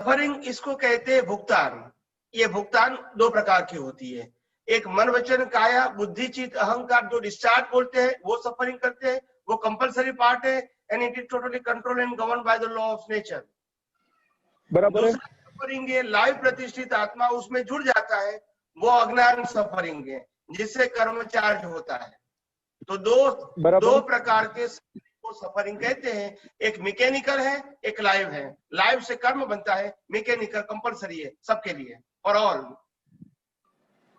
Suffering इसको कहते हैं भुगतान। ये भुगतान दो प्रकार की होती है, एक मन वचन काया बुद्धि चित्त अहंकार जो डिस्चार्ज बोलते हैं वो सफरिंग करते हैं, वो कंपलसरी पार्ट है and it is totally control and govern by the law of nature. बराबर है। दूसरा सफरिंग है लाइव प्रतिष्ठित आत्मा उसमें जुड़ जाता है, वो अज्ञान सफरिंग है जिससे कर्म चार्ज होता है। तो दो प्रकार के को सफरिंग कहते हैं, एक मैकेनिकल है एक लाइव है। लाइव से कर्म बनता है, मैकेनिकल कंपलसरी है सबके लिए फॉर ऑल।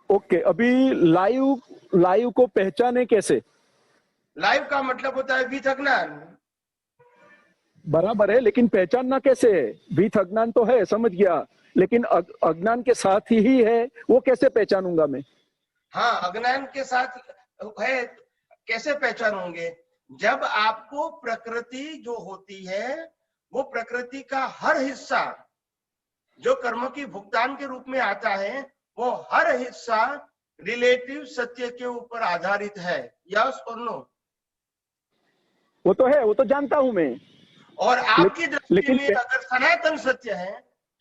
ओके, अभी लाइव को पहचाने कैसे? लाइव का मतलब होता है विथ अज्ञान। बराबर है, लेकिन पहचानना कैसे है? विथ अज्ञान तो है, समझ गया, लेकिन अज्ञान के साथ ही है, वो कैसे पहचानूंगा मैं? हाँ, अज्ञान के साथ है, कैसे पहचानोगे? जब आपको प्रकृति जो होती है वो प्रकृति का हर हिस्सा जो कर्म की भुगतान के रूप में आता है, वो हर हिस्सा रिलेटिव सत्य के ऊपर आधारित है। यस और नो? वो तो है, वो तो जानता हूं मैं। और आपकी दृष्टि में अगर सनातन सत्य है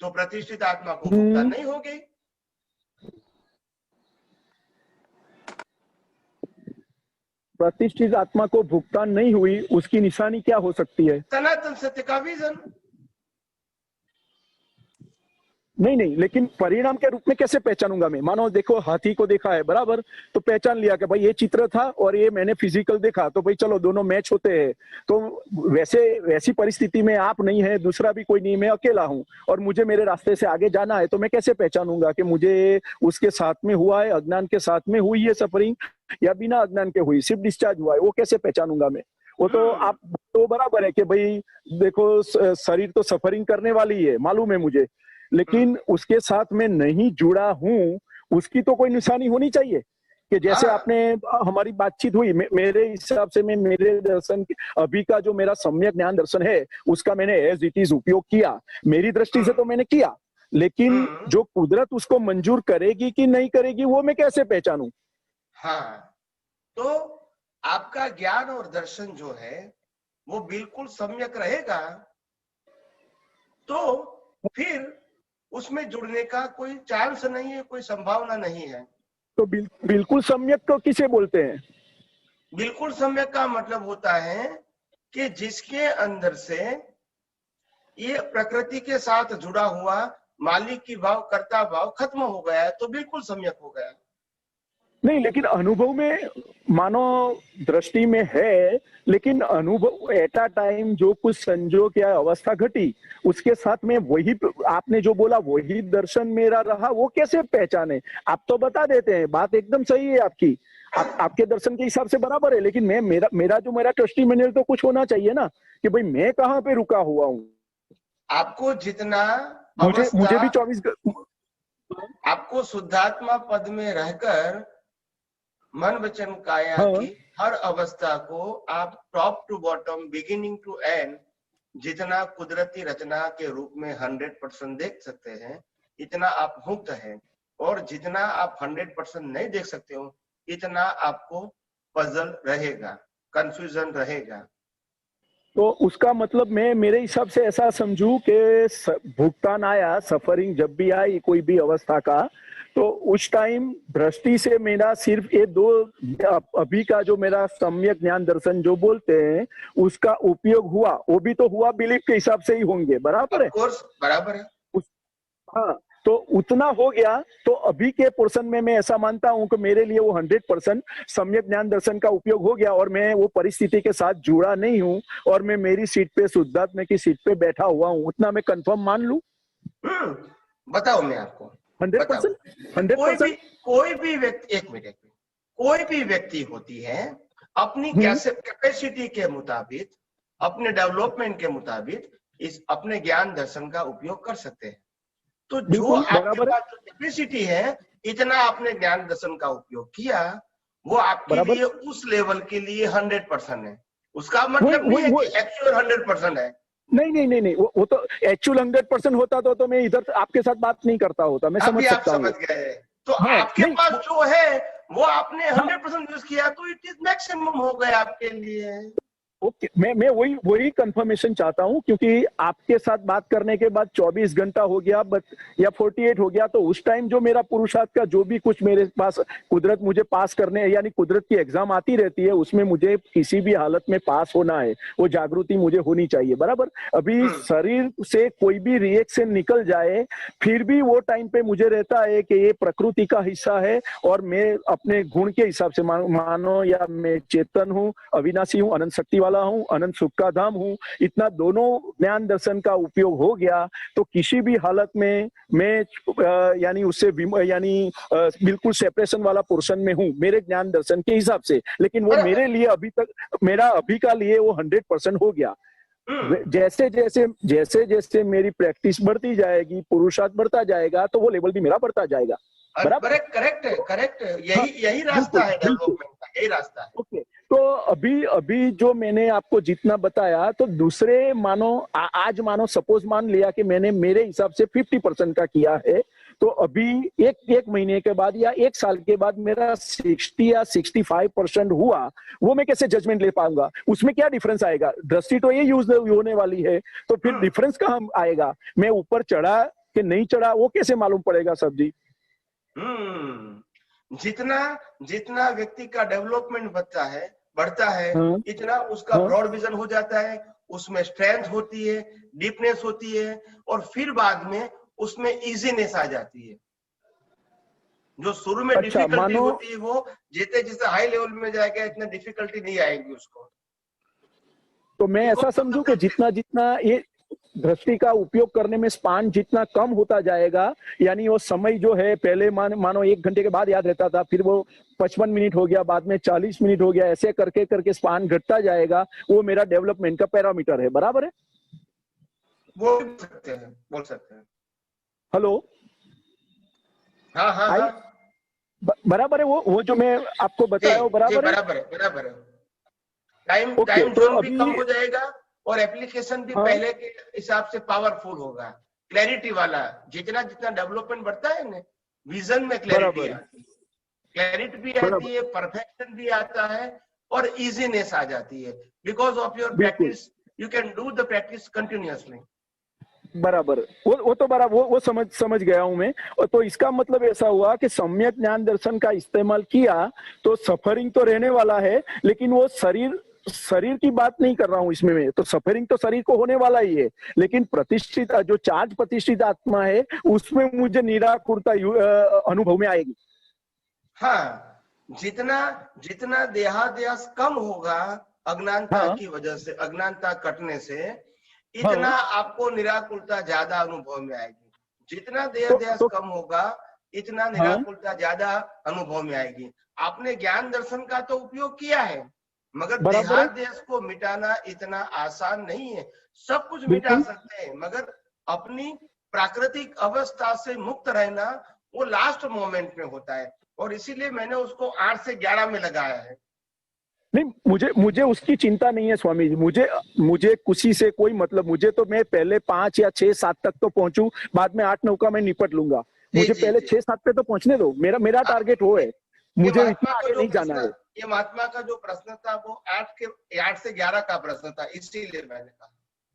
तो प्रतिष्ठित आत्मा को भुगतान नहीं होगी। प्रतिष्ठित आत्मा को भुगतान नहीं हुई, उसकी निशानी क्या हो सकती है? सनातन सत्य का विजन। नहीं, लेकिन परिणाम के रूप में कैसे पहचानूंगा मैं? मानो देखो, हाथी को देखा है, बराबर, तो पहचान लिया कि भाई ये चित्र था और ये मैंने फिजिकल देखा, तो भाई चलो दोनों मैच होते हैं। तो वैसी परिस्थिति में आप नहीं है, दूसरा भी कोई नहीं, मैं अकेला हूं और मुझे मेरे रास्ते से आगे जाना है, तो मैं कैसे पहचानूंगा कि मुझे उसके साथ में हुआ है, अज्ञान के साथ में हुई है सफरिंग या बिना अज्ञान के हुई, सिर्फ डिस्चार्ज हुआ है, वो कैसे पहचानूंगा मैं? वो तो आप तो बराबर है कि भाई देखो, शरीर तो सफरिंग करने वाली है, मालूम है मुझे, लेकिन उसके साथ में नहीं जुड़ा हूं, उसकी तो कोई निशानी होनी चाहिए कि जैसे आपने हमारी बातचीत हुई, मेरे हिसाब से मैं मेरे दर्शन अभी का जो मेरा सम्यक ज्ञान दर्शन है उसका मैंने एज इट इज उपयोग किया, मेरी दृष्टि से तो मैंने किया, लेकिन जो कुदरत उसको मंजूर करेगी कि नहीं करेगी वो मैं कैसे पहचानूं? हाँ, तो आपका ज्ञान और दर्शन जो है वो बिल्कुल सम्यक रहेगा तो फिर उसमें जुड़ने का कोई चांस नहीं है, कोई संभावना नहीं है। तो बिल्कुल सम्यक को किसे बोलते हैं? बिल्कुल सम्यक का मतलब होता है कि जिसके अंदर से ये प्रकृति के साथ जुड़ा हुआ मालिक की भाव, कर्ता भाव खत्म हो गया है, तो बिल्कुल सम्यक हो गया। नहीं, लेकिन अनुभव में मानो दृष्टि में है, लेकिन अनुभव एट अ टाइम जो कुछ संजोग या अवस्था घटी उसके साथ में वही आपने जो बोला वही दर्शन मेरा रहा, वो कैसे पहचाने? आप तो बता देते हैं, बात एकदम सही है आपकी, आपके दर्शन के हिसाब से बराबर है, लेकिन मेरा जो मेरा टेस्टिमोनियल तो कुछ होना चाहिए ना कि भाई मैं कहाँ पे रुका हुआ हूँ। आपको जितना मुझे भी 24 आपको शुद्धात्मा पद में रहकर मन वचन काया की हर अवस्था को आप top to bottom, beginning to end जितना कुदरती रचना के रूप में 100% देख सकते हैं, इतना आप मुक्त हैं, और जितना आप 100% नहीं देख सकते हो इतना आपको पजल रहेगा, कंफ्यूजन रहेगा। तो उसका मतलब मैं मेरे हिसाब से ऐसा समझूं कि भुगतान आया, सफरिंग जब भी आई कोई भी अवस्था का, तो उस टाइम दृष्टि से मेरा सिर्फ ये दो अभी का जो मेरा सम्यक ज्ञान दर्शन जो बोलते हैं उसका उपयोग हुआ, वो भी तो हुआ बिलीफ के हिसाब से ही होंगे, बराबर है? ऑफ कोर्स बराबर है। हाँ, तो उतना हो गया, तो अभी के पोर्शन में मैं ऐसा मानता हूं कि मेरे लिए वो 100% सम्यक ज्ञान दर्शन का उपयोग हो गया और मैं वो परिस्थिति के साथ जुड़ा नहीं हूं और मैं मेरी सीट पे, शुद्धात्मा की सीट पे बैठा हुआ हूं, उतना मैं कंफर्म मान लूं? बताओ मैं आपको 100%। कोई भी व्यक्ति, एक मिनट, कोई भी व्यक्ति होती है अपनी कैपेसिटी के मुताबिक, अपने डेवलपमेंट के मुताबिक इस अपने ज्ञान दर्शन का उपयोग कर सकते हैं। तो जो आपके पास जो कैपेसिटी है, इतना आपने ज्ञान दर्शन का उपयोग किया, वो आपके लिए उस लेवल के लिए 100% है। उसका मतलब नहीं है कि एक्चुअल 100% है। नहीं, वो तो एक्चुअल 100% होता तो मैं इधर आपके साथ बात नहीं करता होता, मैं समझ सकता हूँ। समझ गए। तो आपके पास जो है वो आपने 100% यूज किया, तो इट इज मैक्सिमम हो गया आपके लिए। ओके, मैं वही वही कंफर्मेशन चाहता हूं, क्योंकि आपके साथ बात करने के बाद 24 घंटा हो गया या 48 हो गया, तो उस टाइम जो मेरा पुरुषार्थ का जो भी कुछ मेरे पास कुदरत मुझे पास करने, यानी कुदरत की एग्जाम आती रहती है, उसमें मुझे किसी भी हालत में पास होना है, वो जागृति मुझे होनी चाहिए, बराबर। अभी शरीर से कोई भी रिएक्शन निकल जाए, फिर भी वो टाइम पे मुझे रहता है कि ये प्रकृति का हिस्सा है, और मैं अपने गुण के हिसाब से मानो या मैं चेतन हूँ, अविनाशी हूँ, अनंत शक्ति वाला हूँ, अनंत सुख का धाम हूँ, इतना दोनों ज्ञान दर्शन का उपयोग हो गया, तो किसी भी हालत में मैं यानी उससे बिल्कुल सेपरेशन वाला पोर्शन में हूँ मेरे ज्ञान दर्शन के हिसाब से। लेकिन वो मेरे लिए अभी तक, मेरा अभी का लिए वो 100% हो गया। जैसे जैसे जैसे जैसे मेरी प्रैक्टिस बढ़ती जाएगी, पुरुषार्थ बढ़ता जाएगा, तो वो लेवल भी मेरा बढ़ता जाएगा। बराबर, करेक्ट है, यही रास्ता है डेवलपमेंट का, यही रास्ता है। ओके, तो अभी जो मैंने आपको जितना बताया, तो दूसरे मानो आज मानो सपोज मान लिया कि मैंने मेरे हिसाब से 50% का किया है, तो अभी एक महीने के बाद या एक साल के बाद मेरा 60 या 65% हुआ, वो मैं कैसे जजमेंट ले पाऊंगा? उसमें क्या डिफरेंस आएगा? दृष्टि तो ये यूज होने वाली है, तो फिर डिफरेंस कहाँ आएगा? मैं ऊपर चढ़ा कि नहीं चढ़ा, वो कैसे मालूम पड़ेगा सर जी? जितना व्यक्ति का डेवलपमेंट बढ़ता है, इतना उसका ब्रॉड विजन हो जाता है, उसमें स्ट्रेंथ होती है, डीपनेस होती है, और फिर बाद में उसमें इजीनेस आ जाती है। जो शुरू में डिफिकल्टी होती है, वो जैसे हाई लेवल में जाएगा, इतना डिफिकल्टी नहीं आएगी उसको। तो मैं ऐसा समझूं कि जितना जितना ये दृष्टि का उपयोग करने में स्पान जितना कम होता जाएगा, यानी वो समय जो है, पहले मानो 1 घंटे के बाद याद रहता था, फिर वो 55 मिनट हो गया, बाद में 40 मिनट हो गया, ऐसे करके करके स्पान घटता जाएगा, वो मेरा डेवलपमेंट का पैरामीटर है, बराबर है? बोल सकते हैं। हेलो, हाँ, बराबर है, वो जो मैं आपको बताया, वो बराबर है। टाइम जोन भी कम हो जाएगा, और एप्लीकेशन भी पहले के हिसाब से पावरफुल होगा, क्लैरिटी वाला। जितना डेवलपमेंट बढ़ता है ना, विजन में क्लैरिटी भी आती है, परफेक्शन भी आता है, और इजीनेस आ जाती है। Because of your practice, you can do the practice continuously. बराबर, वो तो बराबर, वो समझ गया हूं मैं। और तो इसका मतलब ऐसा हुआ कि सम्यक ज्ञान दर्शन का इस्तेमाल किया, तो सफरिंग तो रहने वाला है, लेकिन वो शरीर की बात नहीं कर रहा हूं इसमें मैं, तो सफरिंग तो शरीर को होने वाला ही है, लेकिन प्रतिष्ठित जो चार्ज प्रतिष्ठित आत्मा है, उसमें मुझे निराकुरता अनुभव में आएगी। हाँ, जितना देहाध्यास कम होगा अज्ञानता की वजह से, अज्ञानता कटने से, इतना आपको निराकुलता ज्यादा अनुभव में आएगी। जितना देहाध्यास कम होगा, इतना निराकुलता ज्यादा अनुभव में आएगी। आपने ज्ञान दर्शन का तो उपयोग किया है, मगर देहाध्यास को मिटाना इतना आसान नहीं है। सब कुछ मिटा सकते हैं, मगर अपनी प्राकृतिक अवस्था से मुक्त रहना वो लास्ट मोमेंट में होता है, और इसीलिए मैंने उसको 8 से 11 में लगाया है। नहीं, मुझे उसकी चिंता नहीं है स्वामी जी, मुझे खुशी से कोई मतलब, मुझे तो मैं पहले 5 या 6 7 तक तो पहुंचूं, बाद में 8 9 का मैं निपट लूंगा। मुझे पहले 6 7 पे तो पहुंचने दो, मेरा टारगेट वो है, मुझे इतना आगे नहीं जाना है। ये महात्मा का जो प्रश्न था, वो 8 से 11 का प्रश्न था, इसीलिए मैंने कहा।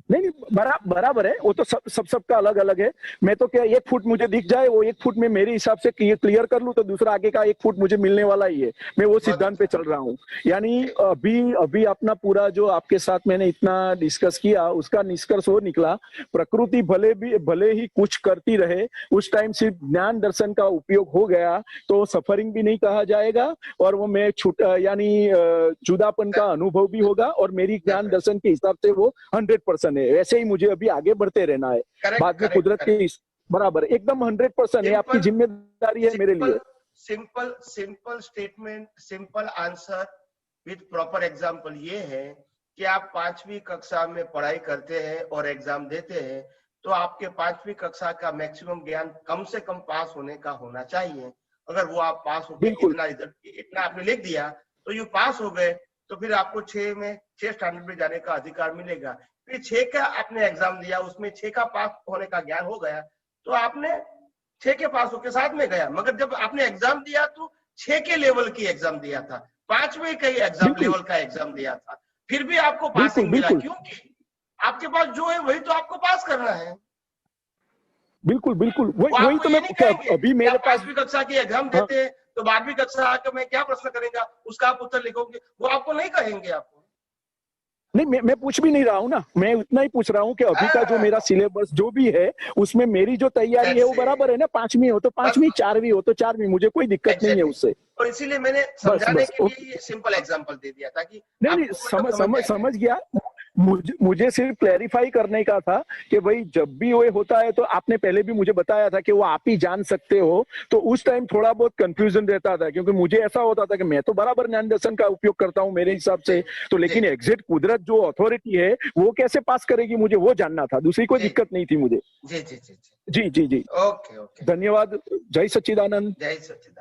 नहीं, बराबर है, वो तो सबका अलग अलग है। मैं तो क्या 1 फुट मुझे दिख जाए, वो 1 फुट में मेरे हिसाब से क्लियर कर लूं, तो दूसरा आगे का 1 फुट मुझे मिलने वाला ही है। मैं वो सिद्धांत पे चल रहा हूँ। यानी अभी अपना पूरा जो आपके साथ मैंने इतना डिस्कस किया, उसका निष्कर्ष वो निकला, प्रकृति भले ही कुछ करती रहे, उस टाइम सिर्फ ज्ञान दर्शन का उपयोग हो गया, तो सफरिंग भी नहीं कहा जाएगा, और वो मैं यानी जुदापन का अनुभव भी होगा, और मेरी ज्ञान दर्शन के हिसाब से वो 100% है। वैसे ही मुझे अभी आगे बढ़ते रहना है, बाद में कुदरत के बराबर एकदम 100% है, आपकी जिम्मेदारी है मेरे लिए। Simple statement, simple answer with proper example ये है कि आप 5वीं कक्षा में पढ़ाई करते हैं और एग्जाम देते हैं, तो आपके 5वीं कक्षा का मैक्सिमम ज्ञान कम से कम पास होने का होना चाहिए। अगर वो आप पास हो गए, इतना आपने लिख दिया तो यू पास हो गए, तो फिर आपको 6 स्टैंडर्ड में जाने का अधिकार मिलेगा। फिर 6 का आपने एग्जाम दिया, उसमें 6 का पास होने का ज्ञान हो गया, तो आपने 6 के पास होके 7 में गया। मगर जब आपने एग्जाम दिया तो 6 के लेवल की एग्जाम दिया था, 5वें का एग्जाम लेवल का एग्जाम दिया था। फिर भी आपको पासिंग मिला, बिल्कुल। क्योंकि आपके पास जो है वही तो आपको पास करना है। बिल्कुल बिल्कुल, वो वही आपको तो ये मैं नहीं कहेंगे अभी कि मेरे आप पास। 5वीं कक्षा की एग्जाम हाँ, देते हैं तो 12वीं कक्षा आकर मैं क्या प्रश्न करेंगे, उसका आप उत्तर लिखोगे, वो आपको नहीं कहेंगे आपको। नहीं मैं पूछ भी नहीं रहा हूँ ना, मैं उतना ही पूछ रहा हूँ कि अभी का जो मेरा सिलेबस जो भी है उसमें मेरी जो तैयारी है वो जैसे बराबर है ना, 5वीं हो तो बस 5वीं, 4वीं हो तो 4वीं, मुझे कोई दिक्कत नहीं है एग्जैक्टली, उससे। और इसीलिए मैंने बस समझाने बस के लिए ये सिंपल एग्जांपल दे दिया ताकि नहीं नहीं, आपको मतलब समझ में आए। समझ गया। मुझे सिर्फ क्लैरिफाई करने का था कि भाई जब भी वो होता है तो आपने पहले भी मुझे बताया था कि वो आप ही जान सकते हो, तो उस टाइम थोड़ा बहुत कंफ्यूजन रहता था, क्योंकि मुझे ऐसा होता था कि मैं तो बराबर ज्ञान दर्शन का उपयोग करता हूं मेरे हिसाब जी से, तो जी लेकिन एग्जैक्ट कुदरत जो अथॉरिटी है वो कैसे पास करेगी मुझे वो जानना था, दूसरी कोई जी दिक्कत नहीं थी मुझे। जी जी जी जी। जी जी जी। Okay okay. धन्यवाद। जय सच्चिदानंद। जय सच्चिदानंद।